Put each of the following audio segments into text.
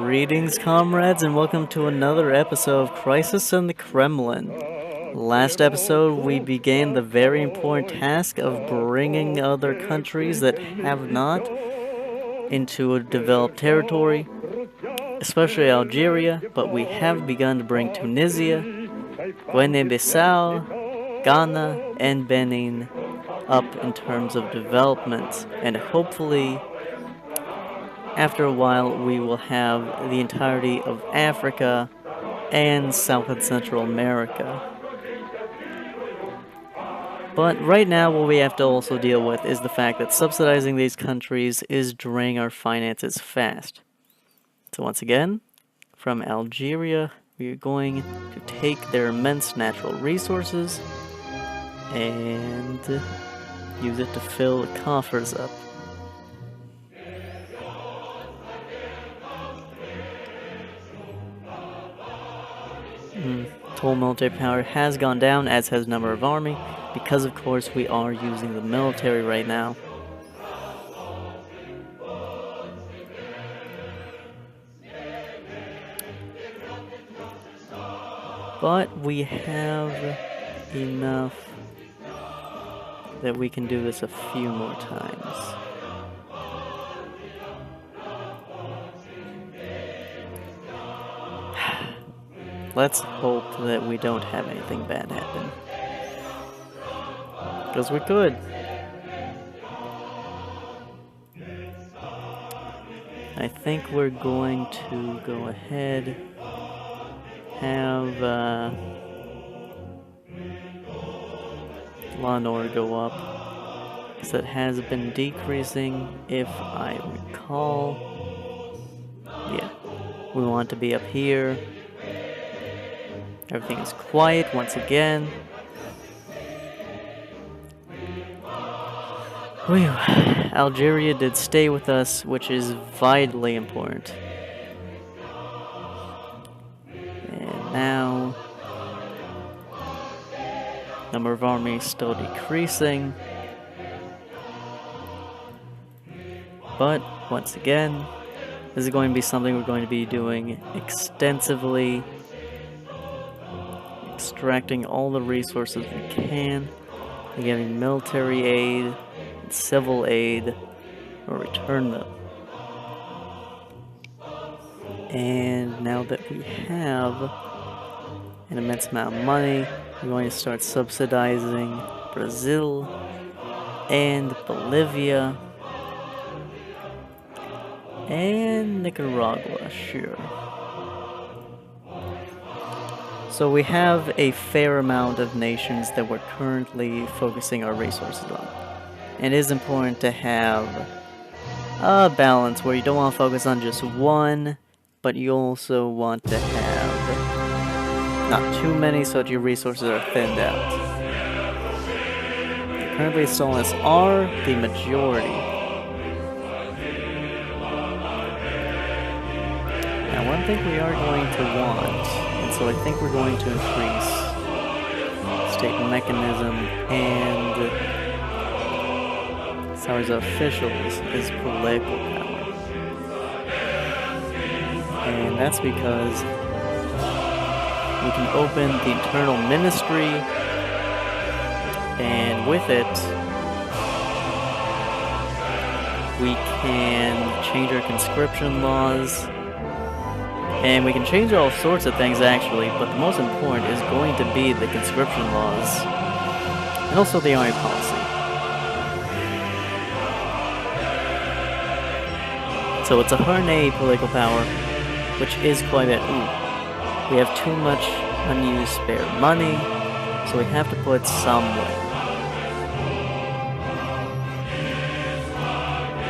Greetings, comrades, and welcome to another episode of Crisis in the Kremlin. Last episode, we began the very important task of bringing other countries that have not into a developed territory, especially Algeria, but we have begun to bring Tunisia, Guinea-Bissau, Ghana, and Benin up in terms of development, and hopefully after a while we will have the entirety of Africa and South and Central America. But right now what we have to also deal with is the fact that subsidizing these countries is draining our finances fast. So once again, from Algeria, we are going to take their immense natural resources and use it to fill the coffers up. Total military power has gone down, as has number of army, because of course we are using the military right now. But we have enough that we can do this a few more times. Let's hope that we don't have anything bad happen. Because we could. I think we're going to go ahead, have law and order go up, because it has been decreasing, if I recall. Yeah, we want to be up here. Everything is quiet once again. Whew. Algeria did stay with us, which is vitally important. And now, number of armies still decreasing. But once again, this is going to be something we're going to be doing extensively. Extracting all the resources we can, and giving military aid and civil aid, or return them. And now that we have an immense amount of money, we're going to start subsidizing Brazil and Bolivia and Nicaragua, sure. So we have a fair amount of nations that we're currently focusing our resources on. And it is important to have a balance where you don't want to focus on just one, but you also want to have not too many so that your resources are thinned out. Currently Socialists are the majority. Now one thing we are going to want, so I think we're going to increase state mechanism and salaries of officials is political power. And that's because we can open the internal ministry, and with it we can change our conscription laws. And we can change all sorts of things actually, but the most important is going to be the conscription laws. And also the army policy. So it's a hard-made political power, which is quite a bit. Ooh, we have too much unused spare money, so we have to put somewhere.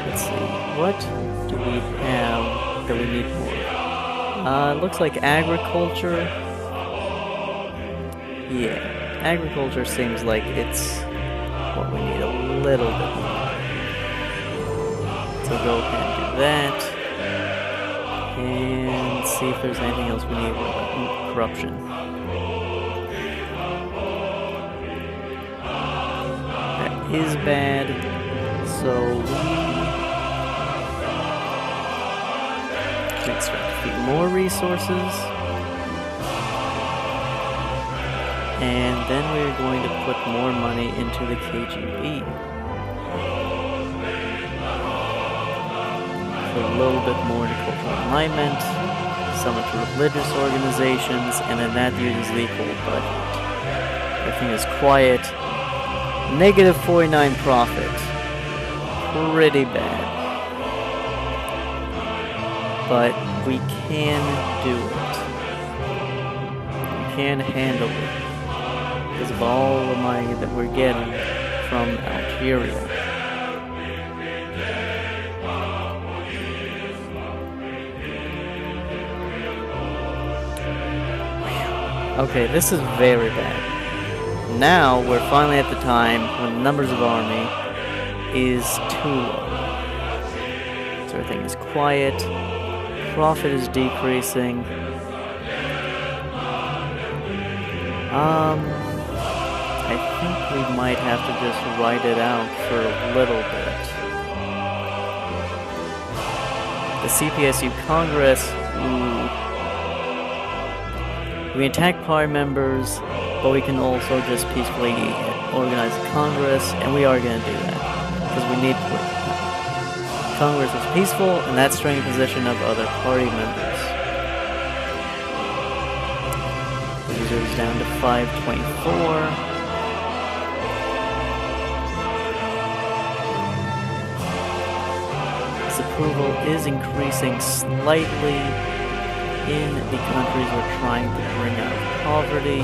Let's see, what do we have that we need more? Looks like agriculture. Yeah, agriculture seems like it's what we need a little bit more. So go ahead and do that. And see if there's anything else we need with corruption. That is bad. So extract a few more resources. And then we're going to put more money into the KGB. Put a little bit more into cultural alignment, some into religious organizations, and then that uses the equal budget. Everything is quiet. Negative 49 profit. Pretty bad. But we can do it. We can handle it. Because of all the money that we're getting from Algeria. Okay, this is very bad. Now we're finally at the time when the numbers of army is too low. So everything is quiet, profit is decreasing. I think we might have to just ride it out for a little bit. The CPSU Congress, we attack party members, but we can also just peacefully organize a Congress, and we are going to do that, because we need political power. Congress is peaceful, and that's strengthening the position of other party members. The user is down to 524. Approval is increasing slightly in the countries we're trying to bring out of poverty.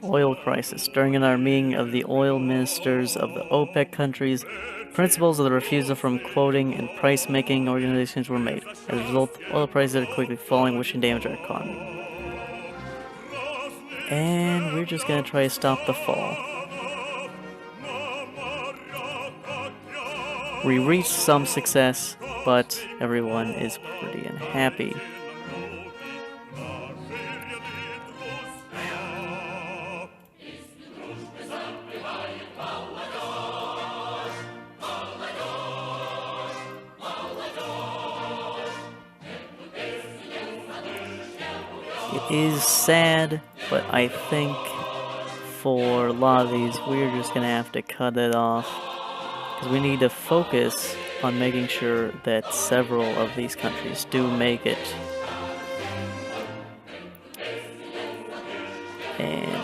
Oil crisis. During our meeting of the oil ministers of the OPEC countries, principles of the refusal from quoting and price-making organizations were made. As a result, oil prices are quickly falling, which can damage our economy. And we're just gonna try to stop the fall. We reached some success, but everyone is pretty unhappy. It is sad, but I think for a lot of these, we're just gonna have to cut it off. Because we need to focus on making sure that several of these countries do make it. And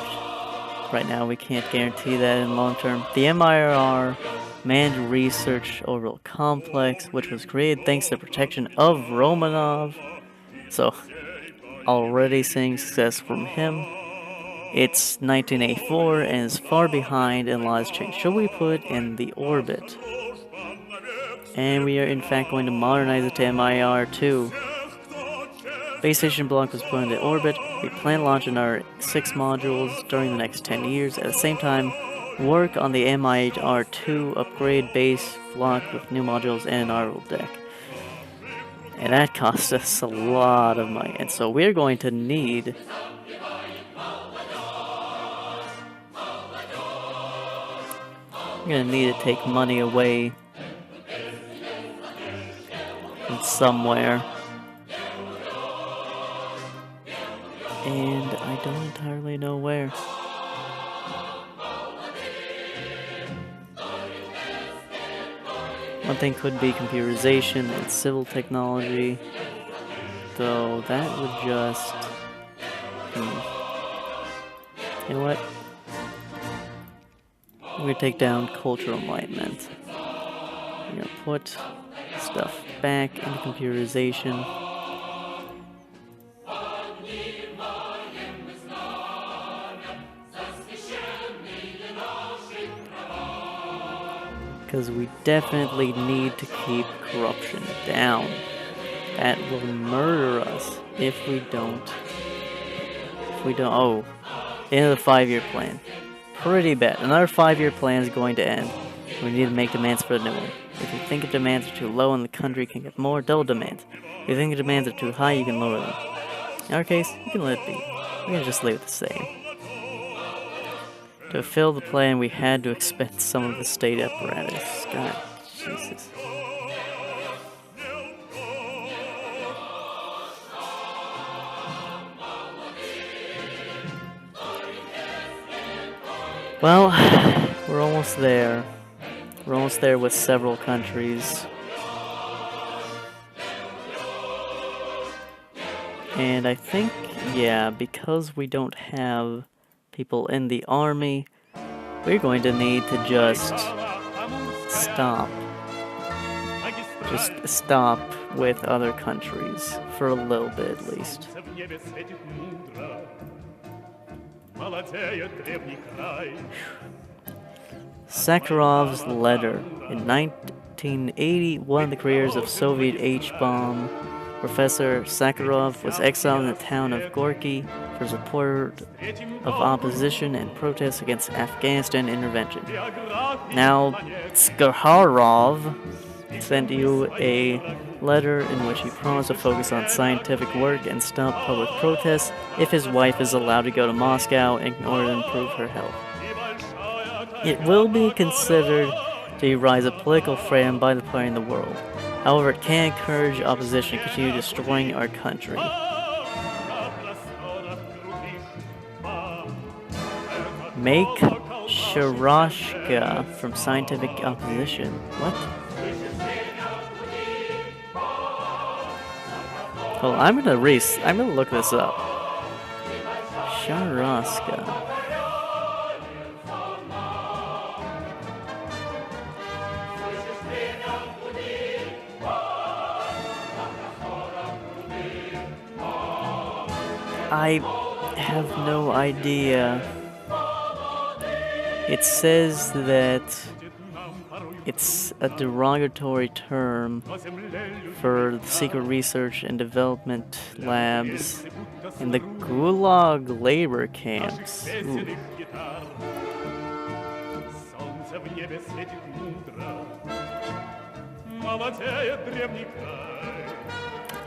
right now we can't guarantee that in the long term. The MIR Manned Research Orbital Complex, which was created thanks to the protection of Romanov. So, already seeing success from him. It's 1984 and is far behind and a lot has changed. Should we put in the orbit? And we are in fact going to modernize it to MIR2. Base station block was put into orbit. We plan launching our 6 modules during the next 10 years. At the same time, work on the MIR2 upgrade base block with new modules and an orbital deck. And that cost us a lot of money. And so we're going to need to take money away from somewhere. And I don't entirely know where. One thing could be computerization and civil technology, though that would just... You know what? We're gonna take down cultural enlightenment. We're gonna put stuff back into computerization. Because we definitely need to keep corruption down. That will murder us if we don't. Oh, the end of the 5-year plan. Pretty bad. Another 5-year plan is going to end. We need to make demands for a new one. If you think the demands are too low and the country can get more, double demands. If you think the demands are too high, you can lower them. In our case, we can let it be. We can just leave it the same. To fulfill the plan, we had to expend some of the state apparatus. God, Jesus. Well, we're almost there. We're almost there with several countries. And I think, yeah, because we don't have people in the army, we're going to need to just stop. Just stop with other countries, for a little bit at least. Sakharov's letter. In 1980, one of the creators of Soviet H-bomb, Professor Sakharov, was exiled in the town of Gorky for support of opposition and protests against Afghanistan intervention. Now, Sakharov sent you a letter in which he promised to focus on scientific work and stop public protests if his wife is allowed to go to Moscow in order to improve her health. It will be considered to rise a political freedom by the party in the world. However, it can encourage opposition to continue destroying our country. Make Sharashka from scientific opposition. What? Well, I'm gonna look this up. Sharashka. I have no idea. It says that it's a derogatory term for the secret research and development labs in the Gulag labor camps. Ooh.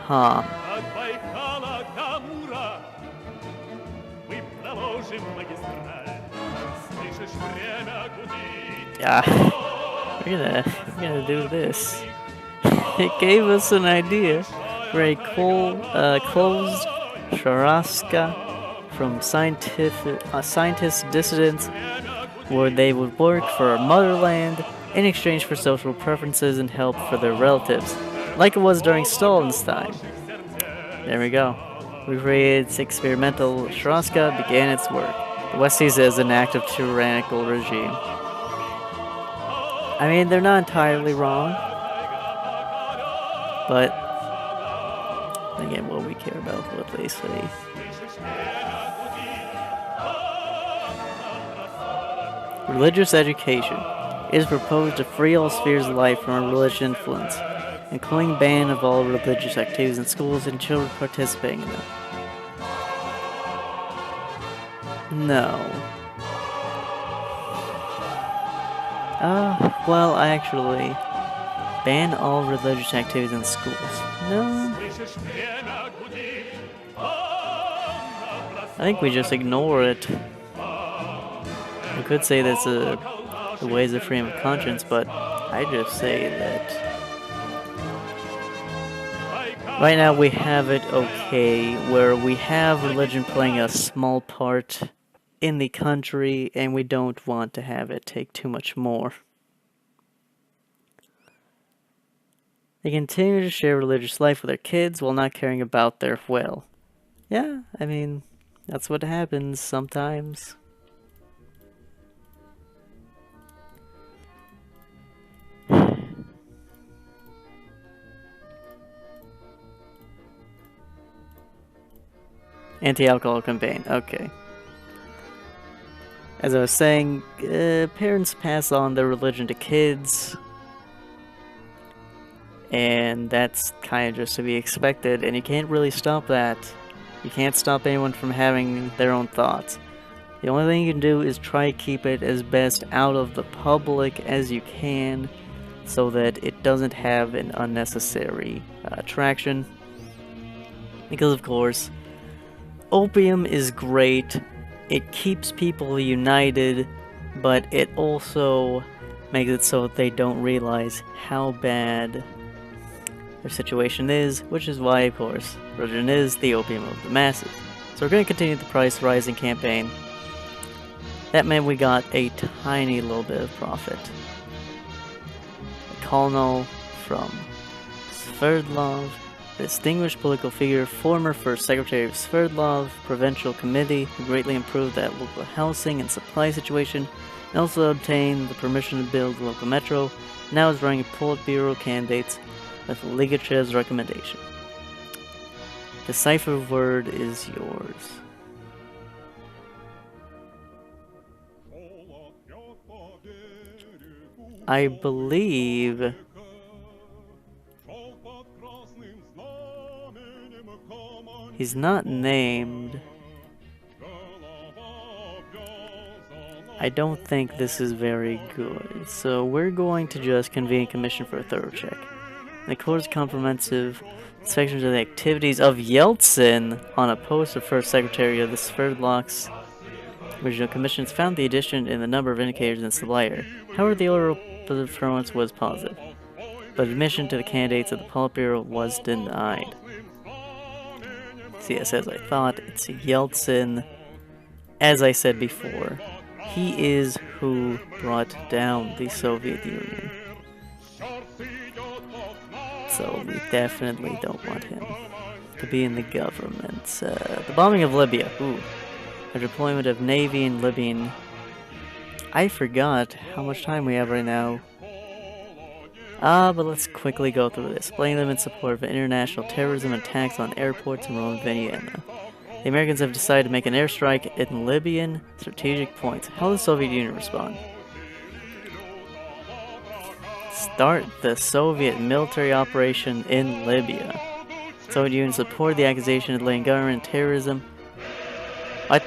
Huh. Yeah, we're gonna do this. It gave us an idea for a closed Sharaska from scientist dissidents, where they would work for our motherland in exchange for social preferences and help for their relatives, like it was during Stalin's time. There we go. We created experimental Sharaska, began its work. The West sees it as an act of tyrannical regime. I mean, they're not entirely wrong, but again, what we care about, what they say. Religious education. It is proposed to free all spheres of life from a religious influence, including ban of all religious activities in schools and children participating in them. No. Well, actually, ban all religious activities in schools. No. I think we just ignore it. We could say that's the ways of freedom of conscience, but I just say that right now we have it okay, where we have religion playing a small part in the country, and we don't want to have it take too much more. They continue to share religious life with their kids while not caring about their well. Yeah, I mean, that's what happens sometimes. Anti-alcohol campaign, okay. As I was saying, parents pass on their religion to kids, and that's kind of just to be expected, and you can't really stop that. You can't stop anyone from having their own thoughts. The only thing you can do is try to keep it as best out of the public as you can, so that it doesn't have an unnecessary attraction. Because of course, opium is great. It keeps people united, but it also makes it so they don't realize how bad their situation is, which is why, of course, religion is the opium of the masses. So we're going to continue the price rising campaign. That meant we got a tiny little bit of profit. A colonel from Sverdlov, distinguished political figure, former First Secretary of Sverdlov Provincial Committee, who greatly improved that local housing and supply situation, and also obtained the permission to build the local metro, now is running a Politburo candidates with Ligachev's recommendation. The cipher word is yours. I believe he's not named. I don't think this is very good, so we're going to just convene a commission for a thorough check. The court's comprehensive inspections of the activities of Yeltsin on a post of First Secretary of the Sverdlovsk Regional Commissions found the addition in the number of indicators in Slavia. However, the overall performance was positive, but admission to the candidates of the Politburo was denied. See, as I thought, it's Yeltsin. As I said before, he is who brought down the Soviet Union. So we definitely don't want him to be in the government. The bombing of Libya. Ooh. The deployment of Navy in Libyan. I forgot how much time we have right now. But let's quickly go through this. Blame them in support of international terrorism attacks on airports in Rome and Vienna. The Americans have decided to make an airstrike in Libyan strategic points. How will the Soviet Union respond? Start the Soviet military operation in Libya. Soviet Union supported the accusation of the Libyan government and terrorism. What?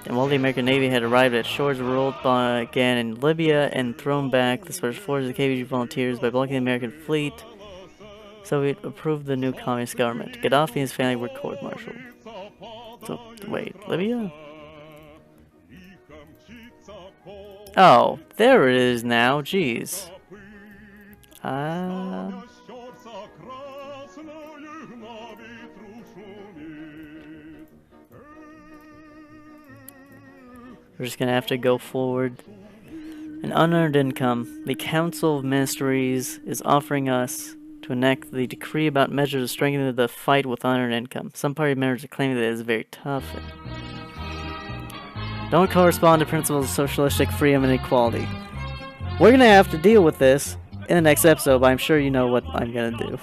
And while the American Navy had arrived at shores, rolled again in Libya and thrown back the special forces of the KGB volunteers by blocking the American fleet. Soviet approved the new communist government. Gaddafi and his family were court-martialed. So, wait, Libya? Oh, there it is now, jeez. We're just gonna have to go forward. An unearned income. The Council of Ministries is offering us to enact the decree about measures to strengthen the fight with unearned income. Some party members are claiming that it is very tough and don't correspond to principles of socialistic freedom and equality. We're gonna have to deal with this in the next episode, but I'm sure you know what I'm gonna do.